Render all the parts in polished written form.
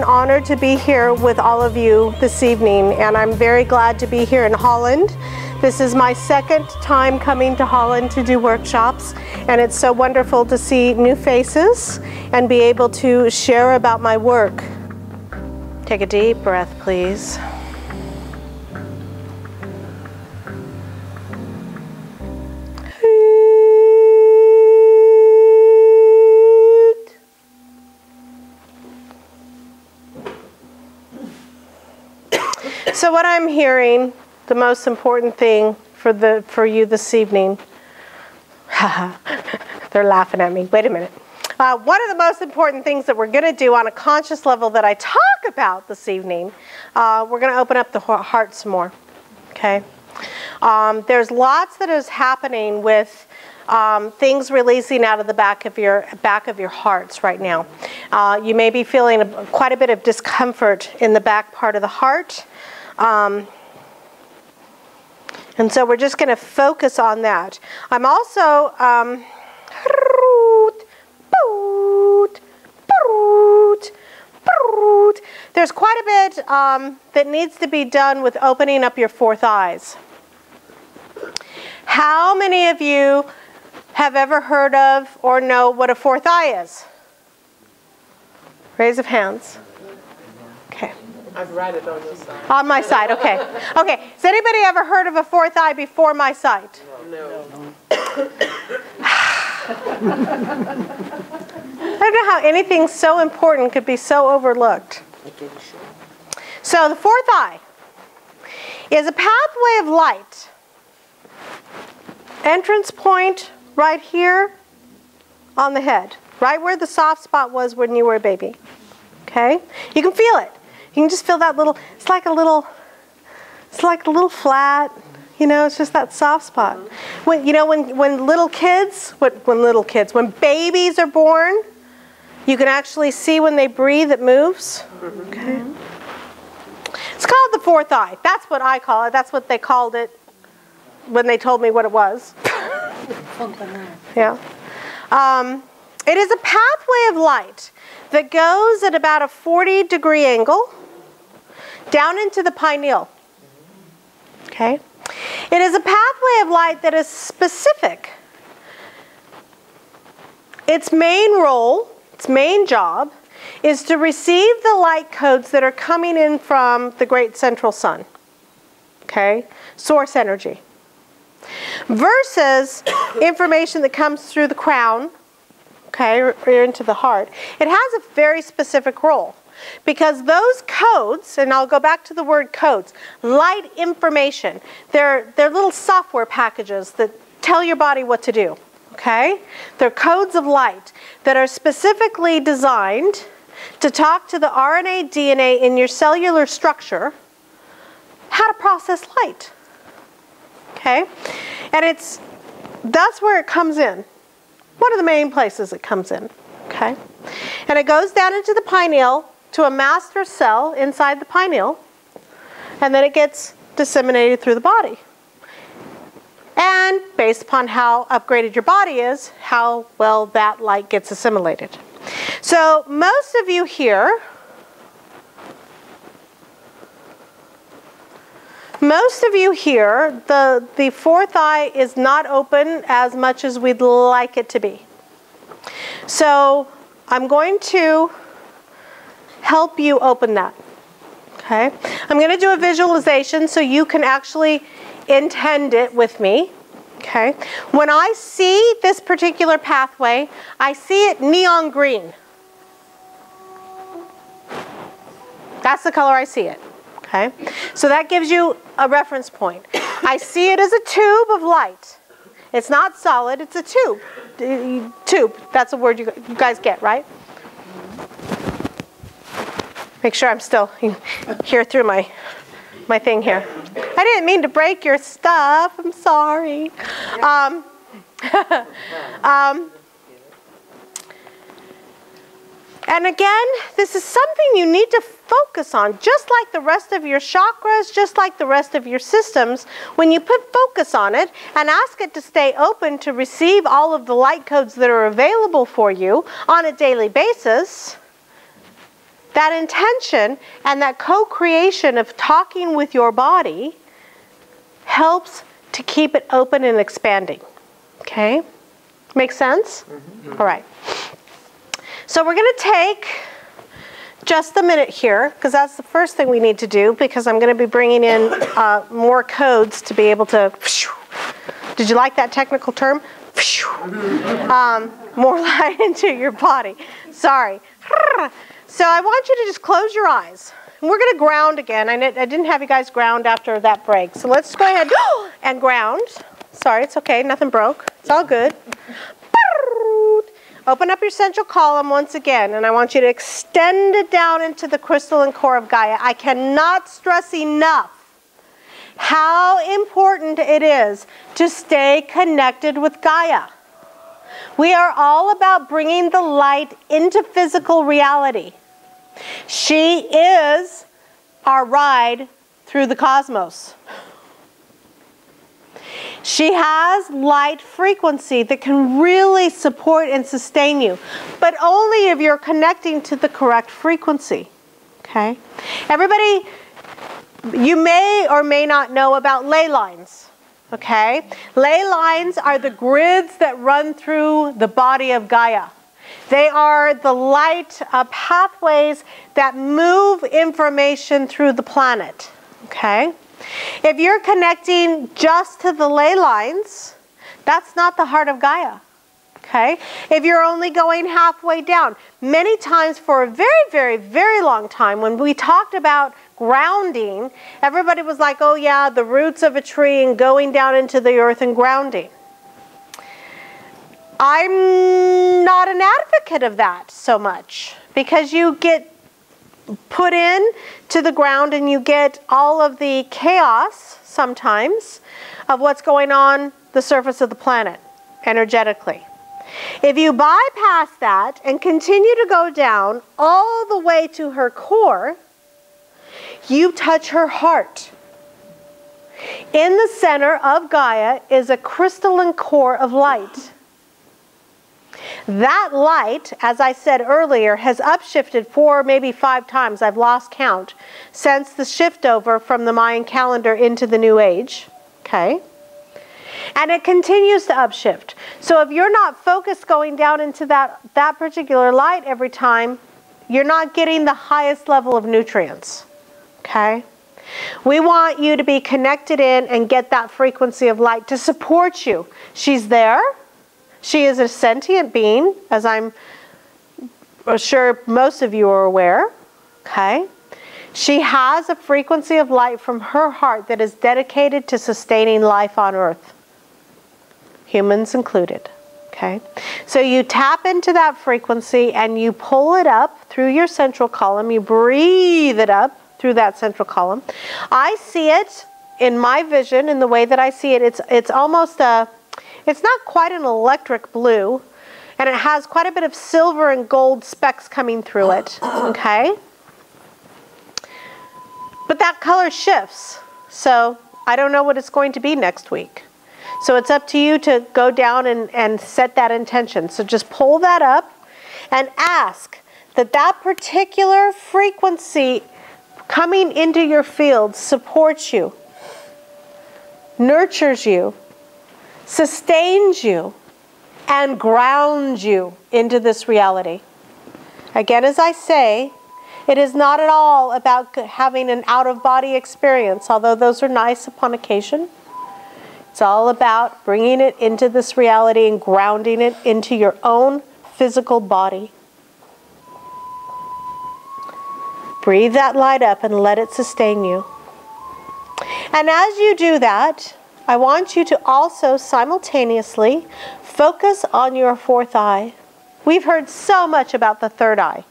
an honor to be here with all of you this evening, and I'm very glad to be here in Holland. This is my second time coming to Holland to do workshops, and it's so wonderful to see new faces and be able to share about my work. Take a deep breath, please. So what I'm hearing, the most important thing for you this evening, they're laughing at me. Wait a minute. One of the most important things that we're going to do on a conscious level that I talk about this evening, we're going to open up the heart some more. Okay. There's lots that is happening with things releasing out of the back of your hearts right now. You may be feeling quite a bit of discomfort in the back part of the heart. And so we're just going to focus on that. I'm also there's quite a bit that needs to be done with opening up your fourth eyes. How many of you have ever heard of or know what a fourth eye is? Raise of hands. Okay. I've read it on your side. On my side, okay. Okay, has anybody ever heard of a fourth eye before my sight? No. I don't know how anything so important could be so overlooked. So the fourth eye is a pathway of light. Entrance point right here on the head, right where the soft spot was when you were a baby. Okay? You can feel it. You can just feel that little, it's like a little flat, you know, it's just that soft spot. When babies are born, you can actually see when they breathe, it moves. Okay. It's called the fourth eye. That's what I call it. That's what they called it when they told me what it was. Yeah. It is a pathway of light that goes at about a 40-degree angle down into the pineal. Okay? It is a pathway of light that is specific. Its main role, its main job, is to receive the light codes that are coming in from the great central sun. Okay? Source energy. Versus information that comes through the crown, okay, or into the heart. It has a very specific role. Because those codes, and I'll go back to the word codes, light information, they're little software packages that tell your body what to do, okay? They're codes of light that are specifically designed to talk to the RNA, DNA in your cellular structure, how to process light, okay? And that's where it comes in. One of the main places it comes in, okay? And it goes down into the pineal to a master cell inside the pineal, and then it gets disseminated through the body. And based upon how upgraded your body is, how well that light gets assimilated. So most of you here, the fourth eye is not open as much as we'd like it to be. So I'm going to help you open that. Okay? I'm going to do a visualization so you can actually intend it with me. Okay? When I see this particular pathway, I see it neon green. That's the color I see it. Okay? So that gives you a reference point. I see it as a tube of light. It's not solid, it's a tube. Tube, that's a word you guys get, right? Make sure I'm still here through my thing here. I didn't mean to break your stuff. I'm sorry. And again, this is something you need to focus on, just like the rest of your chakras, just like the rest of your systems. When you put focus on it and ask it to stay open to receive all of the light codes that are available for you on a daily basis, that intention and that co-creation of talking with your body helps to keep it open and expanding. Okay? Make sense? Mm-hmm. All right. So we're going to take just a minute here, because that's the first thing we need to do, because I'm going to be bringing in more codes to be able to, did you like that technical term? More light into your body. Sorry. So I want you to just close your eyes. And we're going to ground again. I didn't have you guys ground after that break. So let's go ahead and ground. Sorry, it's okay. Nothing broke. It's all good. Open up your central column once again, and I want you to extend it down into the crystalline core of Gaia. I cannot stress enough how important it is to stay connected with Gaia. We are all about bringing the light into physical reality. She is our ride through the cosmos. She has light frequency that can really support and sustain you, but only if you're connecting to the correct frequency. Okay? Everybody, you may or may not know about ley lines. Okay? Ley lines are the grids that run through the body of Gaia. They are the light pathways that move information through the planet. Okay? If you're connecting just to the ley lines, that's not the heart of Gaia. Okay? If you're only going halfway down, many times for a very, very, very long time, when we talked about grounding, everybody was like, oh yeah, the roots of a tree and going down into the earth and grounding. I'm not an advocate of that so much, because you get put in to the ground and you get all of the chaos sometimes of what's going on the surface of the planet energetically. If you bypass that and continue to go down all the way to her core, you touch her heart. In the center of Gaia is a crystalline core of light. That light, as I said earlier, has upshifted 4, maybe 5 times, I've lost count, since the shift over from the Mayan calendar into the New Age. Okay? And it continues to upshift. So if you're not focused going down into that particular light every time, you're not getting the highest level of nutrients. Okay? We want you to be connected in and get that frequency of light to support you. She's there. She is a sentient being, as I'm sure most of you are aware. Okay? She has a frequency of light from her heart that is dedicated to sustaining life on Earth. Humans included. Okay? So you tap into that frequency and you pull it up through your central column. You breathe it up through that central column. I see it in my vision, in the way that I see it. It's almost a... It's not quite an electric blue, and it has quite a bit of silver and gold specks coming through it, okay? But that color shifts, so I don't know what it's going to be next week. So it's up to you to go down and set that intention. So just pull that up and ask that that particular frequency coming into your field supports you, nurtures you, sustains you, and grounds you into this reality. Again, as I say, it is not at all about having an out-of-body experience, although those are nice upon occasion. It's all about bringing it into this reality and grounding it into your own physical body. Breathe that light up and let it sustain you. And as you do that, I want you to also simultaneously focus on your fourth eye. We've heard so much about the third eye.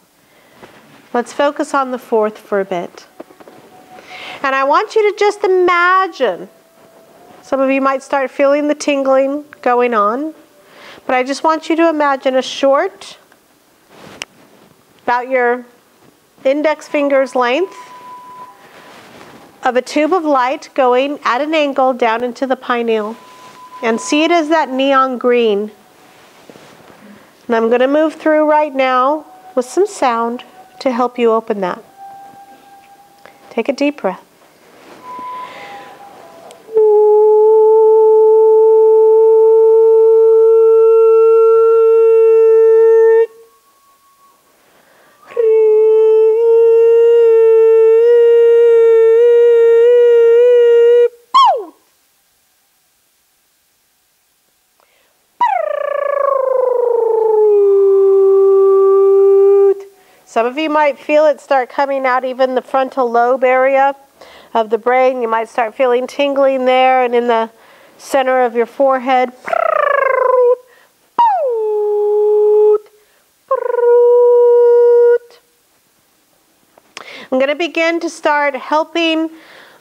Let's focus on the fourth for a bit. And I want you to just imagine, some of you might start feeling the tingling going on, but I just want you to imagine a short, about your index finger's length, of a tube of light going at an angle down into the pineal. And see it as that neon green. And I'm going to move through right now with some sound to help you open that. Take a deep breath. Some of you might feel it start coming out even the frontal lobe area of the brain. You might start feeling tingling there and in the center of your forehead. I'm going to begin to start helping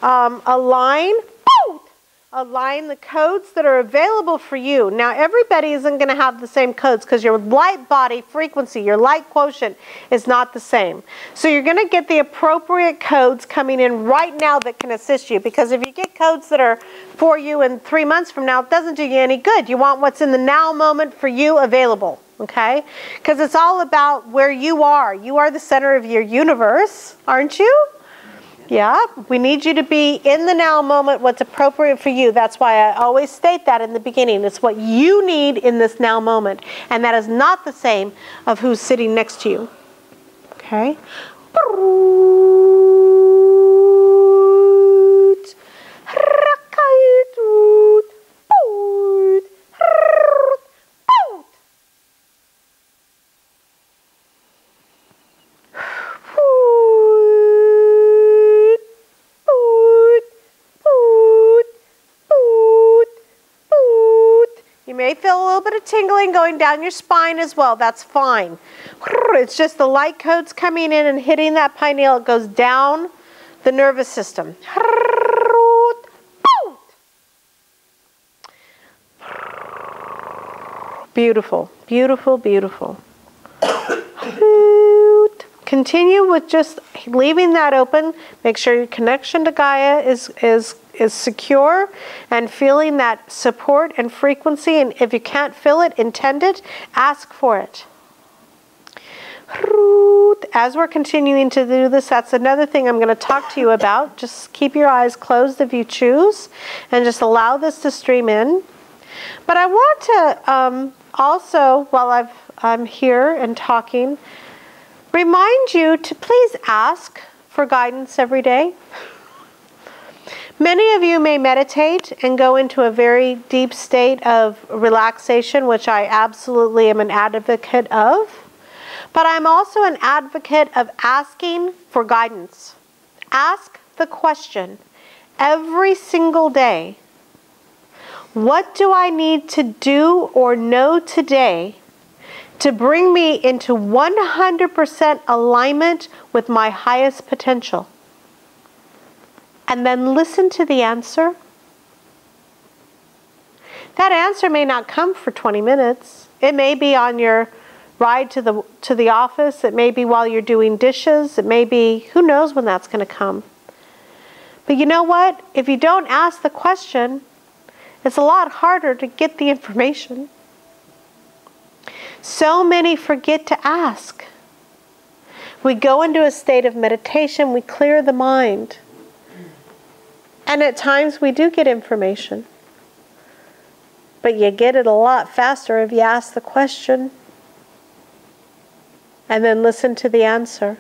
align the codes that are available for you. Now, everybody isn't going to have the same codes because your light body frequency, your light quotient is not the same. So you're going to get the appropriate codes coming in right now that can assist you, because if you get codes that are for you in 3 months from now, it doesn't do you any good. You want what's in the now moment for you available, okay? Because it's all about where you are. You are the center of your universe, aren't you? Yeah, we need you to be in the now moment, what's appropriate for you. That's why I always state that in the beginning. It's what you need in this now moment. And that is not the same of who's sitting next to you. Okay? You may feel a little bit of tingling going down your spine as well. That's fine. It's just the light codes coming in and hitting that pineal. It goes down the nervous system. Beautiful, beautiful, beautiful. Continue with just leaving that open. Make sure your connection to Gaia is secure and feeling that support and frequency. And if you can't feel it, intend it, ask for it. As we're continuing to do this, that's another thing I'm going to talk to you about. Just keep your eyes closed if you choose and just allow this to stream in. But I want to also, while I'm here and talking, remind you to please ask for guidance every day. Many of you may meditate and go into a very deep state of relaxation, which I absolutely am an advocate of. But I'm also an advocate of asking for guidance. Ask the question every single day, what do I need to do or know today to bring me into 100% alignment with my highest potential? And then listen to the answer. That answer may not come for 20 minutes. It may be on your ride to the office. It may be while you're doing dishes. It may be, who knows when that's going to come. But you know what? If you don't ask the question, it's a lot harder to get the information. So many forget to ask. We go into a state of meditation, we clear the mind. And at times we do get information. But you get it a lot faster if you ask the question and then listen to the answer.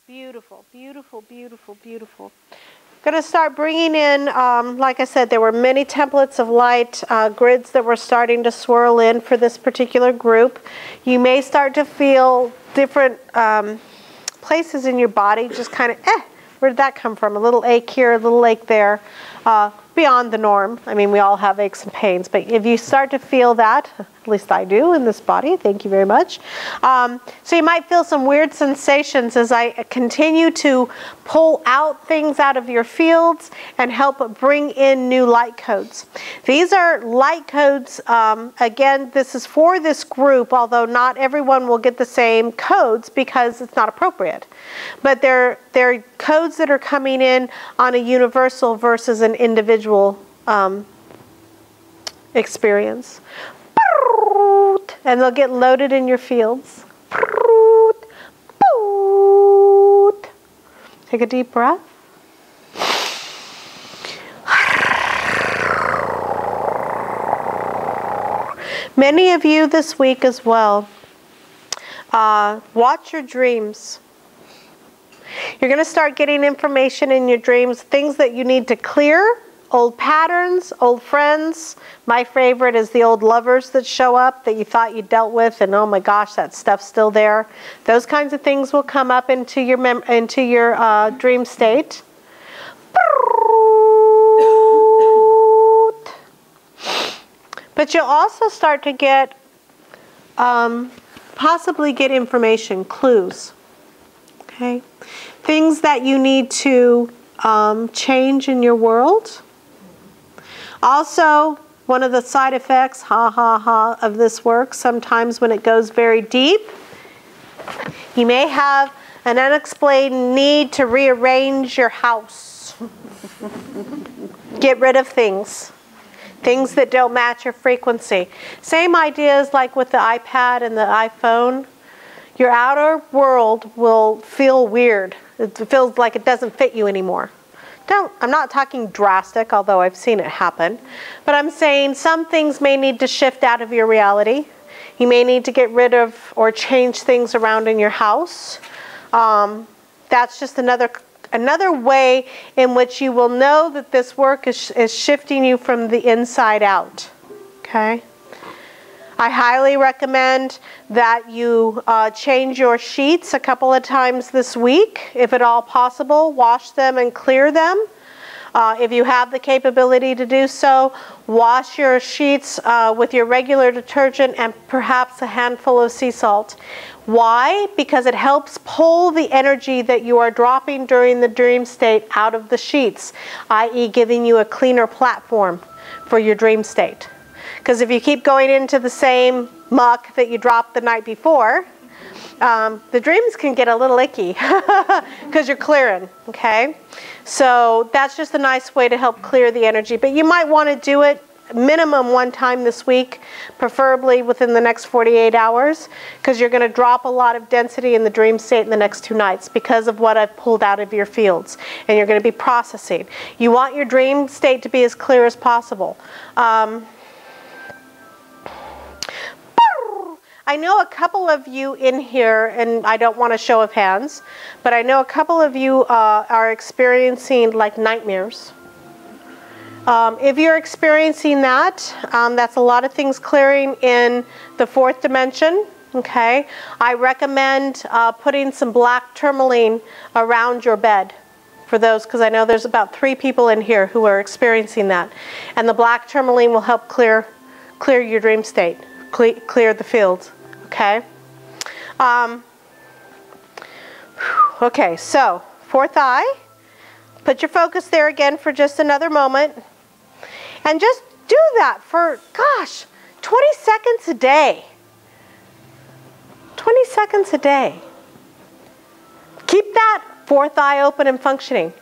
Beautiful, beautiful, beautiful, beautiful. I'm going to start bringing in, like I said, there were many templates of light grids that were starting to swirl in for this particular group. You may start to feel different places in your body, just kind of, where did that come from? A little ache here, a little ache there, beyond the norm. I mean, we all have aches and pains, but if you start to feel that, at least I do in this body, thank you very much. So you might feel some weird sensations as I continue to pull out things out of your fields and help bring in new light codes. These are light codes. Again, this is for this group, although not everyone will get the same codes because it's not appropriate. But they're codes that are coming in on a universal versus an individual experience. And they'll get loaded in your fields. Take a deep breath. Many of you this week as well, watch your dreams. You're going to start getting information in your dreams, things that you need to clear, old patterns, old friends. My favorite is the old lovers that show up that you thought you dealt with, and oh my gosh, that stuff's still there. Those kinds of things will come up into your dream state. But you'll also start to get, possibly get information, clues, okay? Things that you need to change in your world. Also, one of the side effects, of this work, sometimes when it goes very deep, you may have an unexplained need to rearrange your house. Get rid of things. Things that don't match your frequency. Same ideas like with the iPad and the iPhone. Your outer world will feel weird. It feels like it doesn't fit you anymore. I'm not talking drastic, although I've seen it happen. But I'm saying some things may need to shift out of your reality. You may need to get rid of or change things around in your house. That's just another way in which you will know that this work is shifting you from the inside out. Okay? I highly recommend that you change your sheets a couple of times this week, if at all possible. Wash them and clear them. If you have the capability to do so, wash your sheets with your regular detergent and perhaps a handful of sea salt. Why? Because it helps pull the energy that you are dropping during the dream state out of the sheets, i.e. giving you a cleaner platform for your dream state. Because if you keep going into the same muck that you dropped the night before, the dreams can get a little icky because you're clearing, okay? So that's just a nice way to help clear the energy. But you might want to do it minimum one time this week, preferably within the next 48 hours, because you're going to drop a lot of density in the dream state in the next 2 nights because of what I've pulled out of your fields. And you're going to be processing. You want your dream state to be as clear as possible. I know a couple of you in here, and I don't want a show of hands, but I know a couple of you are experiencing like nightmares. If you're experiencing that, that's a lot of things clearing in the 4th dimension. Okay, I recommend putting some black tourmaline around your bed for those, because I know there's about 3 people in here who are experiencing that, and the black tourmaline will help clear your dream state, clear the fields. Okay. Okay, so 4th eye. Put your focus there again for just another moment. And just do that for, gosh, 20 seconds a day. 20 seconds a day. Keep that 4th eye open and functioning,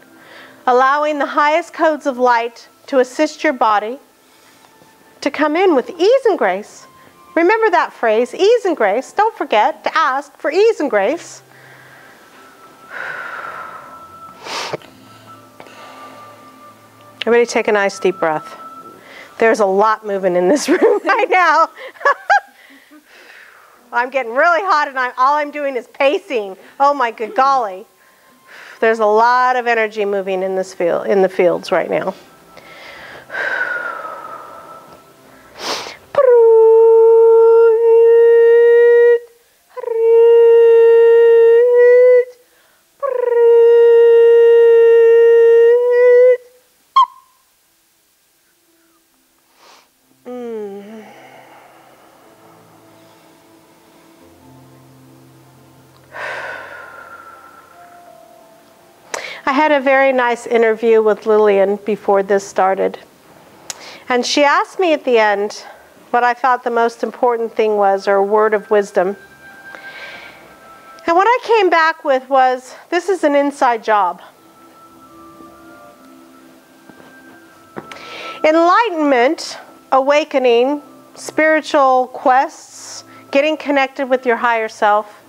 allowing the highest codes of light to assist your body to come in with ease and grace. Remember that phrase, ease and grace. Don't forget to ask for ease and grace. Everybody take a nice deep breath. There's a lot moving in this room right now. I'm getting really hot and all I'm doing is pacing. Oh my good golly. There's a lot of energy moving in this field, in the fields right now. I had a very nice interview with Lilian before this started. And she asked me at the end what I thought the most important thing was, or a word of wisdom. And what I came back with was, this is an inside job. Enlightenment, awakening, spiritual quests, getting connected with your higher self,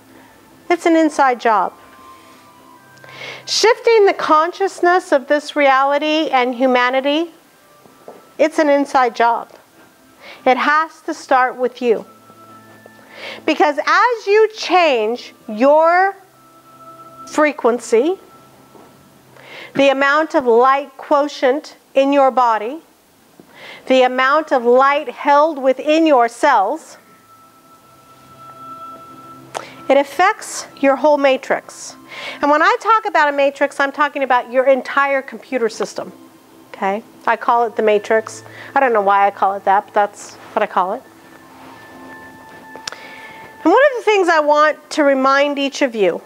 it's an inside job. Shifting the consciousness of this reality and humanity, it's an inside job. It has to start with you. Because as you change your frequency, the amount of light quotient in your body, the amount of light held within your cells, it affects your whole matrix. And when I talk about a matrix, I'm talking about your entire computer system. Okay? I call it the matrix. I don't know why I call it that, but that's what I call it. And one of the things I want to remind each of you,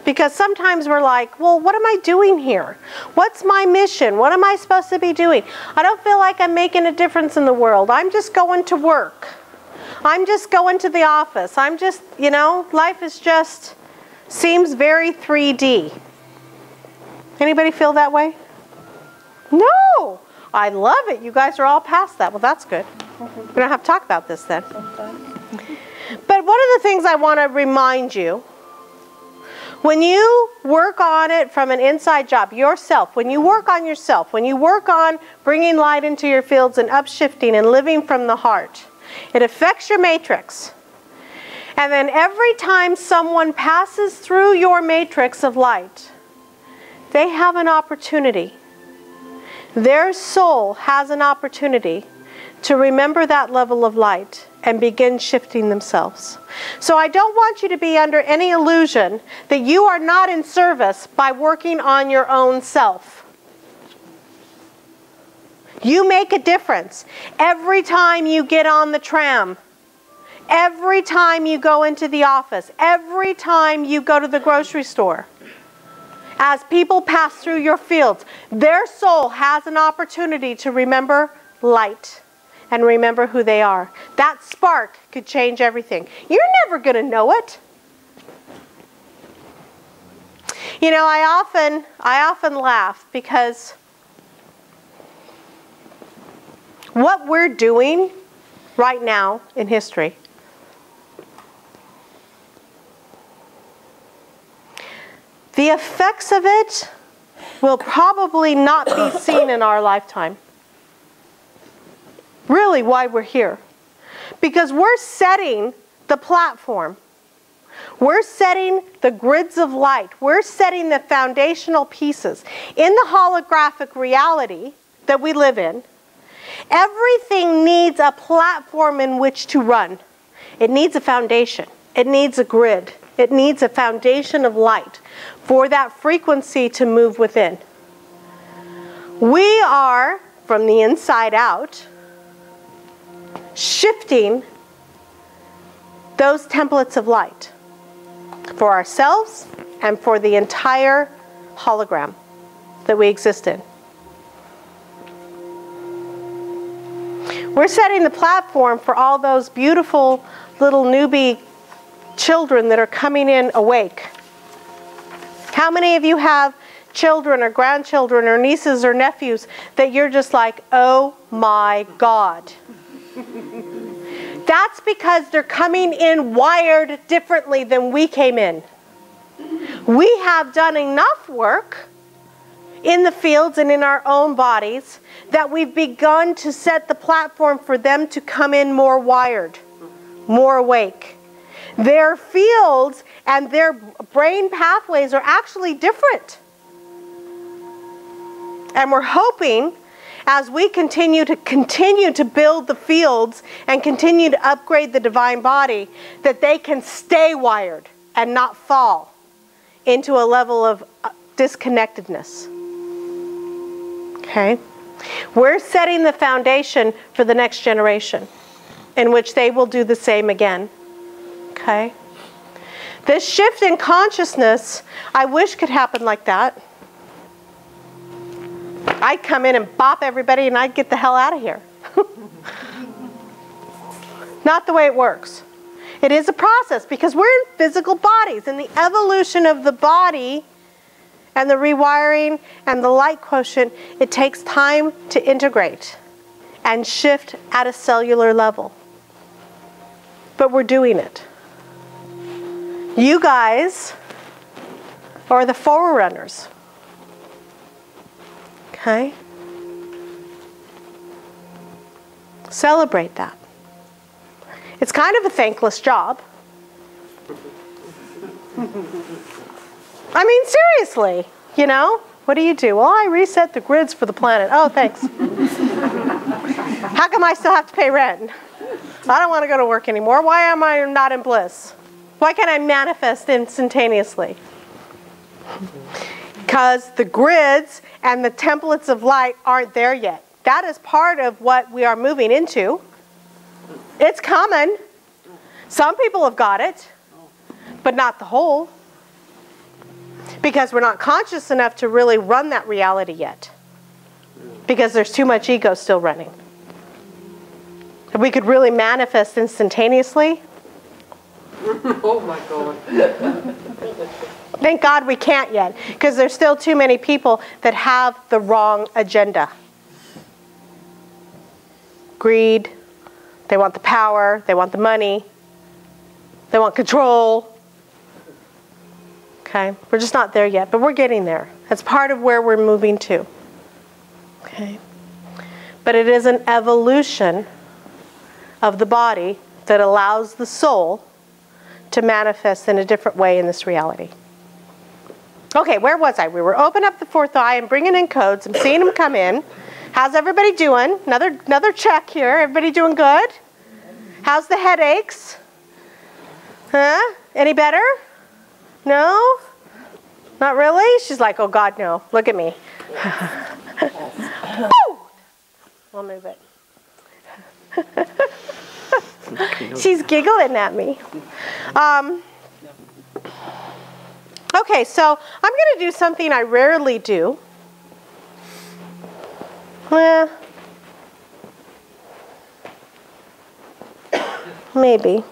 because sometimes we're like, well, what am I doing here? What's my mission? What am I supposed to be doing? I don't feel like I'm making a difference in the world. I'm just going to work. I'm just going to the office. I'm just, you know, life is just, seems very 3D. Anybody feel that way? No! I love it. You guys are all past that. Well, that's good. We don't have to talk about this then. But one of the things I want to remind you, when you work on it from an inside job, yourself, when you work on yourself, when you work on bringing light into your fields and upshifting and living from the heart, it affects your matrix. And then every time someone passes through your matrix of light, they have an opportunity. Their soul has an opportunity to remember that level of light and begin shifting themselves. So I don't want you to be under any illusion that you are not in service by working on your own self. You make a difference every time you get on the tram, every time you go into the office, every time you go to the grocery store. As people pass through your fields, their soul has an opportunity to remember light and remember who they are. That spark could change everything. You're never going to know it. You know, I often laugh because what we're doing right now in history, the effects of it will probably not be seen in our lifetime. Really why we're here. Because we're setting the platform. We're setting the grids of light. We're setting the foundational pieces. In the holographic reality that we live in, everything needs a platform in which to run. It needs a foundation. It needs a grid. It needs a foundation of light for that frequency to move within. We are, from the inside out, shifting those templates of light for ourselves and for the entire hologram that we exist in. We're setting the platform for all those beautiful little newbie children that are coming in awake. How many of you have children or grandchildren or nieces or nephews that you're just like, oh my God? That's because they're coming in wired differently than we came in. We have done enough work in the fields and in our own bodies that we've begun to set the platform for them to come in more wired, more awake. Their fields and their brain pathways are actually different. And we're hoping, as we continue to build the fields and continue to upgrade the divine body, that they can stay wired and not fall into a level of disconnectedness. Okay? We're setting the foundation for the next generation, in which they will do the same again. Okay? This shift in consciousness, I wish could happen like that. I'd come in and bop everybody and I'd get the hell out of here. Not the way it works. It is a process because we're in physical bodies, and the evolution of the body and the rewiring and the light quotient, it takes time to integrate and shift at a cellular level. But we're doing it. You guys are the forerunners. Okay? Celebrate that. It's kind of a thankless job. I mean, seriously, you know? What do you do? Well, I reset the grids for the planet. Oh, thanks. How come I still have to pay rent? I don't want to go to work anymore. Why am I not in bliss? Why can't I manifest instantaneously? Because the grids and the templates of light aren't there yet. That is part of what we are moving into. It's coming. Some people have got it, but not the whole. Because we're not conscious enough to really run that reality yet. Because there's too much ego still running. If we could really manifest instantaneously. Oh my God. Thank God we can't yet. Because there's still too many people that have the wrong agenda. Greed. They want the power. They want the money. They want control. Okay? We're just not there yet, but we're getting there. That's part of where we're moving to. Okay? But it is an evolution of the body that allows the soul to manifest in a different way in this reality. Okay, where was I? We were opening up the fourth eye and bringing in codes. I'm seeing them come in. How's everybody doing? Another check here. Everybody doing good? How's the headaches? Huh? Any better? No? Not really? She's like, oh God, no. Look at me. I'll move it. She's giggling at me. Okay, so I'm going to do something I rarely do. Maybe.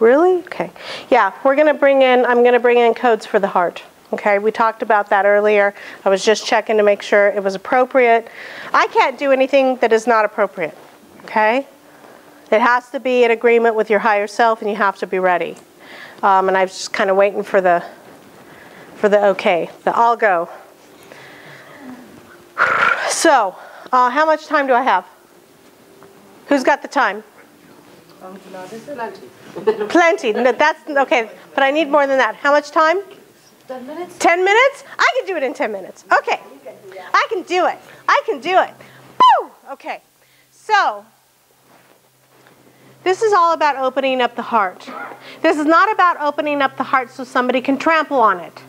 Really? Okay. Yeah, I'm going to bring in codes for the heart. Okay, we talked about that earlier. I was just checking to make sure it was appropriate. I can't do anything that is not appropriate. Okay? It has to be in agreement with your higher self, and you have to be ready. And I was just kind of waiting for the okay, the I'll go. So, how much time do I have? Who's got the time? Plenty. That's okay, but I need more than that. How much time? 10 minutes. 10 minutes? I can do it in 10 minutes. Okay. I can do it. I can do it. Woo! Okay. So, this is all about opening up the heart. This is not about opening up the heart so somebody can trample on it.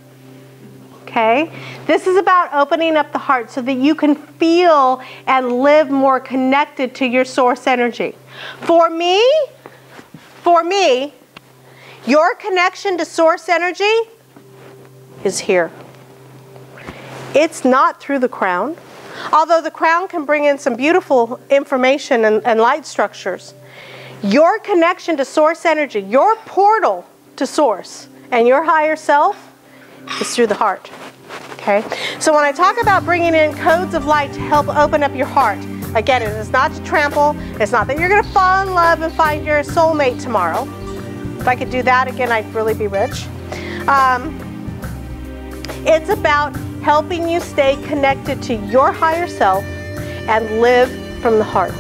Okay? This is about opening up the heart so that you can feel and live more connected to your source energy. For me, your connection to source energy is here. It's not through the crown. Although the crown can bring in some beautiful information and light structures. Your connection to source energy, your portal to source and your higher self is through the heart. Okay? So when I talk about bringing in codes of light to help open up your heart, again, it is not to trample. It's not that you're going to fall in love and find your soulmate tomorrow. If I could do that, again, I'd really be rich. It's about helping you stay connected to your higher self and live from the heart.